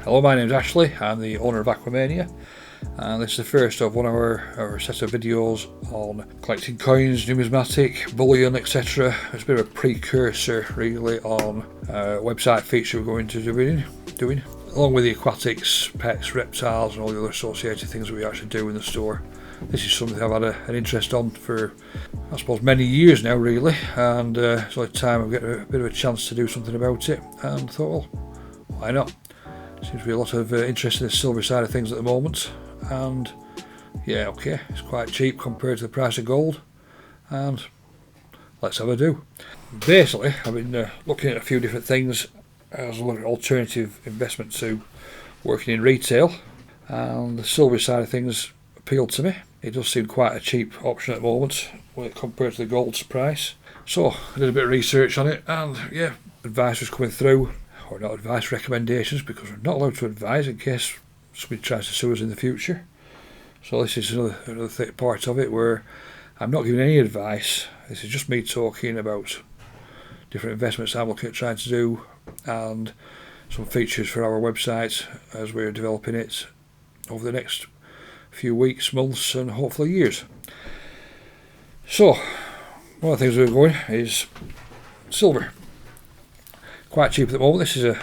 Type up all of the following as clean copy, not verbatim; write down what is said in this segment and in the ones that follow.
Hello, my name is Ashley. I'm the owner of Aquamania, and this is the first of one of our set of videos on collecting coins, numismatic, bullion, etc. It's a bit of a precursor really on a website feature we're going to be doing, along with the aquatics, pets, reptiles and all the other associated things that we actually do in the store. This is something I've had an interest on for, I suppose, many years now really, and it's only time I'm getting a bit of a chance to do something about it, and thought, well, why not? Seems to be a lot of interest in the silver side of things at the moment, and yeah, okay, it's quite cheap compared to the price of gold, and let's have a do. Basically, I've been looking at a few different things as an alternative investment to working in retail, and the silver side of things appealed to me. It does seem quite a cheap option at the moment when compared to the gold's price. So I did a bit of research on it, and yeah, advice was coming through. Or not advice, recommendations, because we're not allowed to advise in case somebody tries to sue us in the future. So this is another part of it where I'm not giving any advice. This is just me talking about different investments I'm looking at trying to do, and some features for our website as we're developing it over the next few weeks, months and hopefully years. So one of the things we're going is silver. Quite cheap at the moment. This is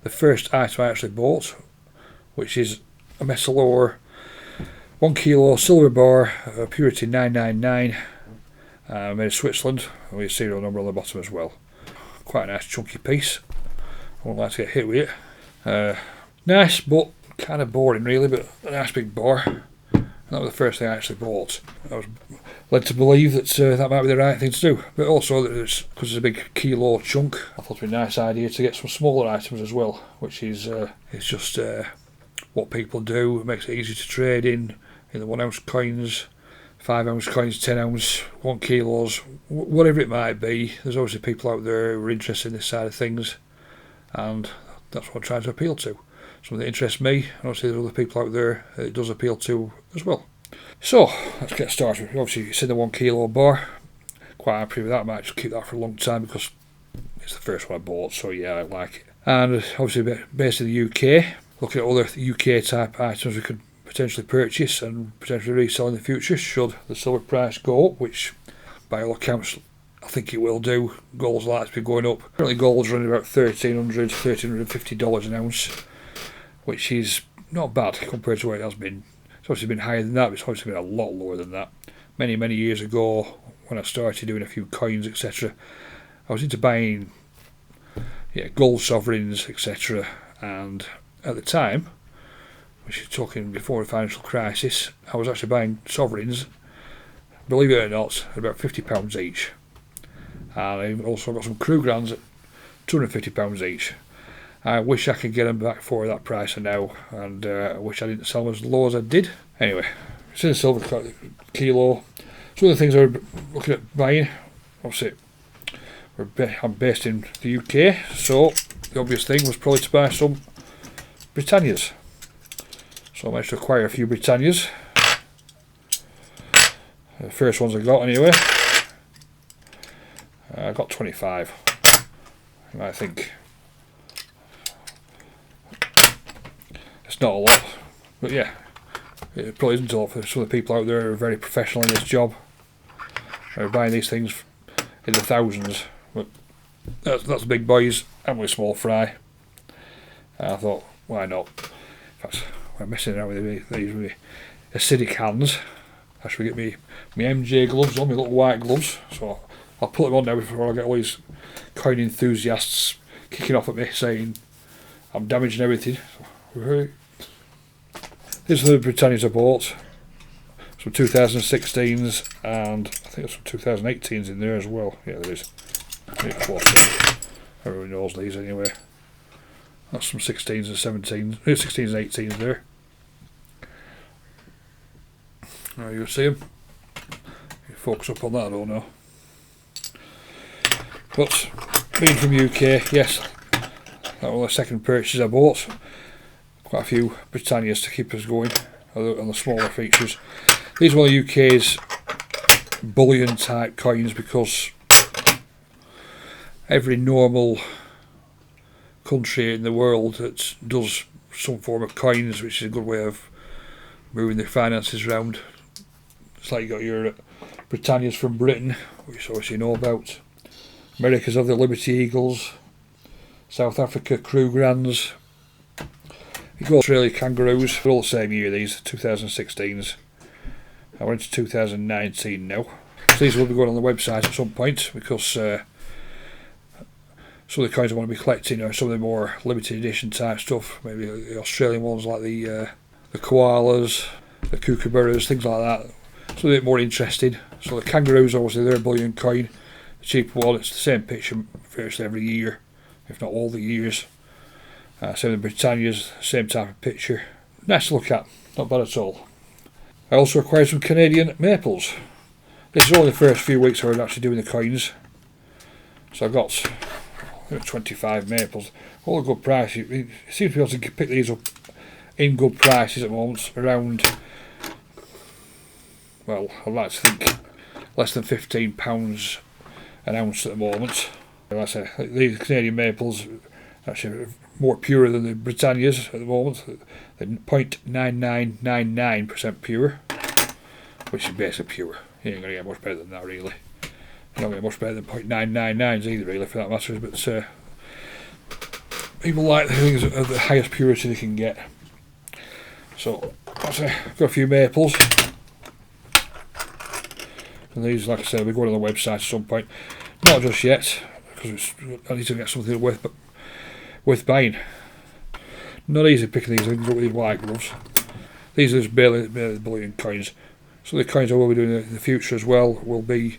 the first item I actually bought, which is a Messalore 1 kilo silver bar, purity 999, made in Switzerland, with a serial number on the bottom as well. Quite a nice chunky piece. I wouldn't like to get hit with it. Nice, but kind of boring really, but a nice big bar. That was the first thing I actually bought. I was led to believe that that might be the right thing to do, but also that because it's a big kilo chunk, I thought it would be a nice idea to get some smaller items as well, which is it's just what people do. It makes it easy to trade in the 1 ounce coins, 5 ounce coins, 10 ounce, 1 kilos, whatever it might be. There's obviously people out there who are interested in this side of things, and that's what I'm trying to appeal to. Something that interests me, and obviously there's other people out there it does appeal to as well. So let's get started. Obviously it's in the 1 kilo bar. Quite happy with that. I might just keep that for a long time because it's the first one I bought, so yeah, I like it. And obviously based in the UK, looking at other UK type items we could potentially purchase and potentially resell in the future should the silver price go up, which by all accounts I think it will do. Gold's likely to be going up. Currently gold's running about $1,350 an ounce, which is not bad compared to where it has been. It's obviously been higher than that, but it's obviously been a lot lower than that. Many years ago, when I started doing a few coins, etc., I was into buying gold sovereigns, etc., and at the time, which is talking before the financial crisis, I was actually buying sovereigns, believe it or not, at about £50 each. And I also got some Krugans at £250 each. I wish I could get them back for that price now, and I wish I didn't sell them as low as I did. Anyway, it's in the silver kilo. Some of the things I was looking at buying, obviously, I'm based in the UK, so the obvious thing was probably to buy some Britannias. So I managed to acquire a few Britannias. The first ones I got anyway. I got 25. You might think it's not a lot, but yeah, it probably isn't a lot for some of the people out there who are very professional in this job. They're buying these things in the thousands, but that's big boys. I'm with small fry. And I thought, why not? In fact, I'm messing around with these acidic hands. I should get me MJ gloves on, my little white gloves. So I'll put them on now before I get all these coin enthusiasts kicking off at me saying I'm damaging everything. These are the Britannias I bought. Some 2016s, and I think there's some 2018s in there as well. Yeah, there is. Everyone knows these anyway. That's some 16s and 17s, 16s and 18s there. Now you see them. You focus up on that, I don't know. But being from UK, yes, that was the second purchase I bought. Quite a few Britannias to keep us going on the smaller features. These are one of the UK's bullion type coins because every normal country in the world that does some form of coins, which is a good way of moving their finances around. It's like you got your Britannias from Britain, which obviously you know about. America's have the Liberty Eagles. South Africa Crew Grands. You go Australia Kangaroos. They're all the same year, these 2016s. We're into 2019 now. So these will be going on the website at some point, because some of the coins I want to be collecting are some of the more limited edition type stuff. Maybe the Australian ones like the koalas, the kookaburras, things like that. So a bit more interesting. So the kangaroos, obviously, they're a bullion coin. The cheaper one, it's the same picture virtually every year, if not all the years. Same with the Britannias, same type of picture. Nice to look at, not bad at all. I also acquired some Canadian maples. This is only the first few weeks I was actually doing the coins. So I got 25 maples. All a good price. You seem to be able to pick these up in good prices at the moment, around, well, I'd like to think less than £15 an ounce at the moment. Like I say, these Canadian maples actually are more pure than the Britannias at the moment. They're 0.9999% pure, which is basically pure. You ain't going to get much better than that, really. You're not going to get much better than 0.999s either, really, for that matter. But people like the things of the highest purity they can get. So, I've got a few maples. And these, like I said, will be going on the website at some point. Not just yet, because I need to get something worth buying. Not easy picking these things up with white gloves. These are just barely bullion coins. So the coins I will be doing in the future as well will be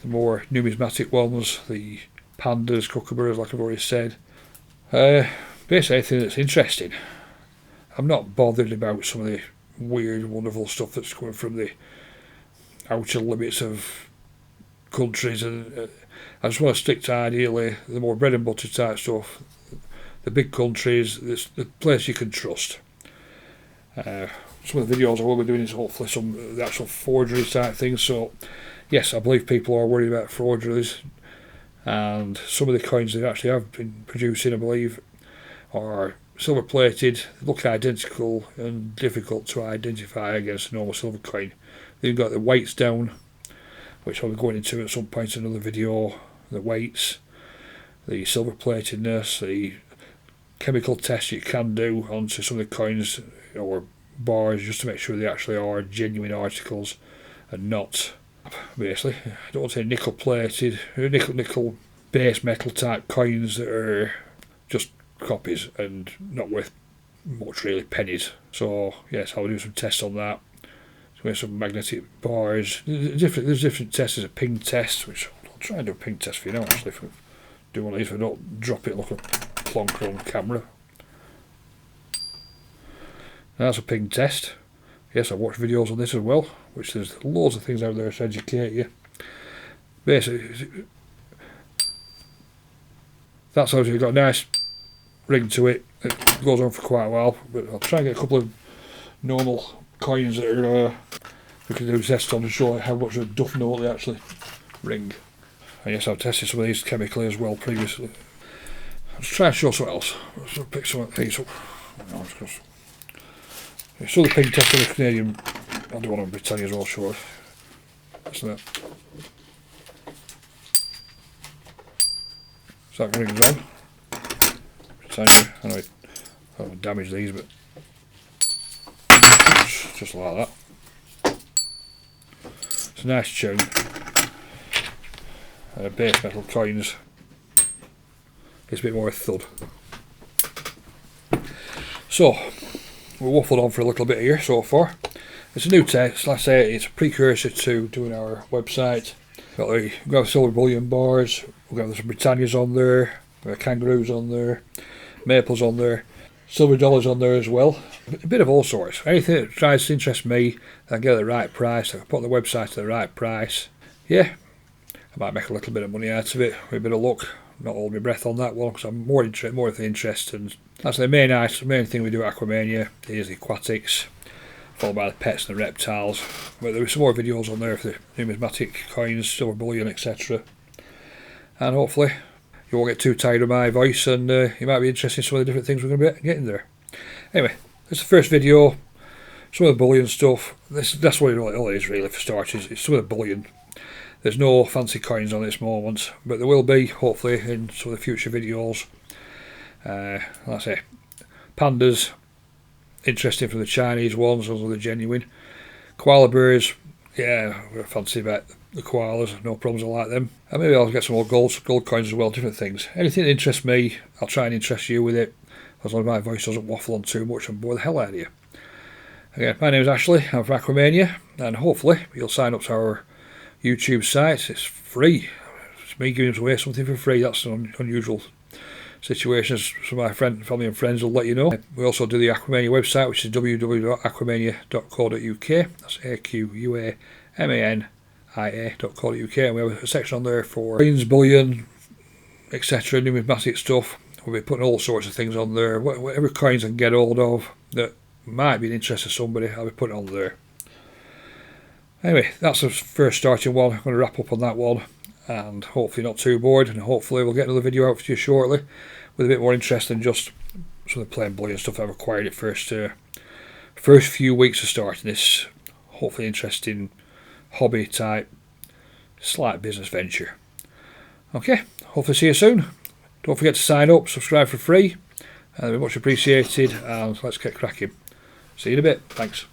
the more numismatic ones, the pandas, kookaburras, like I've already said. Basically anything that's interesting. I'm not bothered about some of the weird, wonderful stuff that's coming from the outer limits of countries, and I just want to stick to ideally the more bread and butter type stuff, the big countries, the place you can trust. Some of the videos I will be doing is hopefully some of the actual forgery type things. So yes, I believe people are worried about forgeries, and some of the coins they actually have been producing, I believe, are silver plated, look identical and difficult to identify against a normal silver coin. They've got the weights down, which I'll be going into at some point in another video. The weights, the silver platedness, the chemical tests you can do onto some of the coins or bars just to make sure they actually are genuine articles and not, basically, I don't want to say nickel plated, nickel base metal type coins that are just copies and not worth much, really, pennies. So yes, I'll do some tests on that. So some magnetic bars. There's different tests. There's a ping test, which I'll try and do a ping test for you now, actually, if I do one of these, if I don't drop it like a plonker on camera. That's a ping test. Yes, I've watched videos on this as well, which there's loads of things out there to educate you. Basically, that's obviously got a nice ring to it. It goes on for quite a while, but I'll try and get a couple of normal coins that are we can do tests on to show how much of a duff note they actually ring. And yes, I've tested some of these chemically as well previously. Let's try and show something else. Let's pick some of these up. So the ping test of the Canadian, I'll do one on Britannia as well, sure. Isn't it? So that rings on. Britannia, I know I don't damage these, but just like that. It's a nice tune. Base metal coins. It's a bit more a thud. So, we've waffled on for a little bit here so far. It's a new test, like I say, it's a precursor to doing our website. We've got silver bullion bars, we've got some Britannias on there, we've got kangaroos on there, maples on there, silver dollars on there as well. A bit of all sorts. Anything that tries to interest me, I can get at the right price, I can put on the website at the right price. Yeah, I might make a little bit of money out of it, with a bit of luck. Not hold my breath on that one, because I'm more of the interest, and that's the main thing we do at Aquamania is the aquatics, followed by the pets and the reptiles. But there are some more videos on there for the numismatic coins, silver bullion, etc. And hopefully you won't get too tired of my voice, and you might be interested in some of the different things we're going to be getting there. Anyway, this is the first video. Some of the bullion stuff. That's what it all is really for starters. It's some of the bullion. There's no fancy coins on this moment, but there will be hopefully in some of the future videos. Like I say, pandas, interesting for the Chinese ones, those are the genuine. Koala bears, yeah, I fancy about the koalas, no problems, I like them. And maybe I'll get some more gold coins as well, different things. Anything that interests me, I'll try and interest you with it, as long as my voice doesn't waffle on too much and bore the hell out of you. Again, my name is Ashley, I'm from Aquamania, and hopefully you'll sign up to our YouTube site. It's free. It's me giving away something for free. That's an unusual situation, as some of my family and friends will let you know. We also do the Aquamania website, which is www.aquamania.co.uk. That's AQUAMANIA.co.uk, and we have a section on there for coins, bullion, etc., numismatic stuff. We'll be putting all sorts of things on there. Whatever coins I can get hold of that might be of interest to somebody, I'll be putting on there. Anyway, that's the first starting one. I'm going to wrap up on that one, and hopefully not too bored, and hopefully we'll get another video out for you shortly with a bit more interest than just some of the plain bullion stuff I've acquired at first few weeks of starting this hopefully interesting hobby type slight business venture. Okay, hopefully see you soon. Don't forget to sign up, subscribe for free, that'd be much appreciated, and let's get cracking. See you in a bit. Thanks.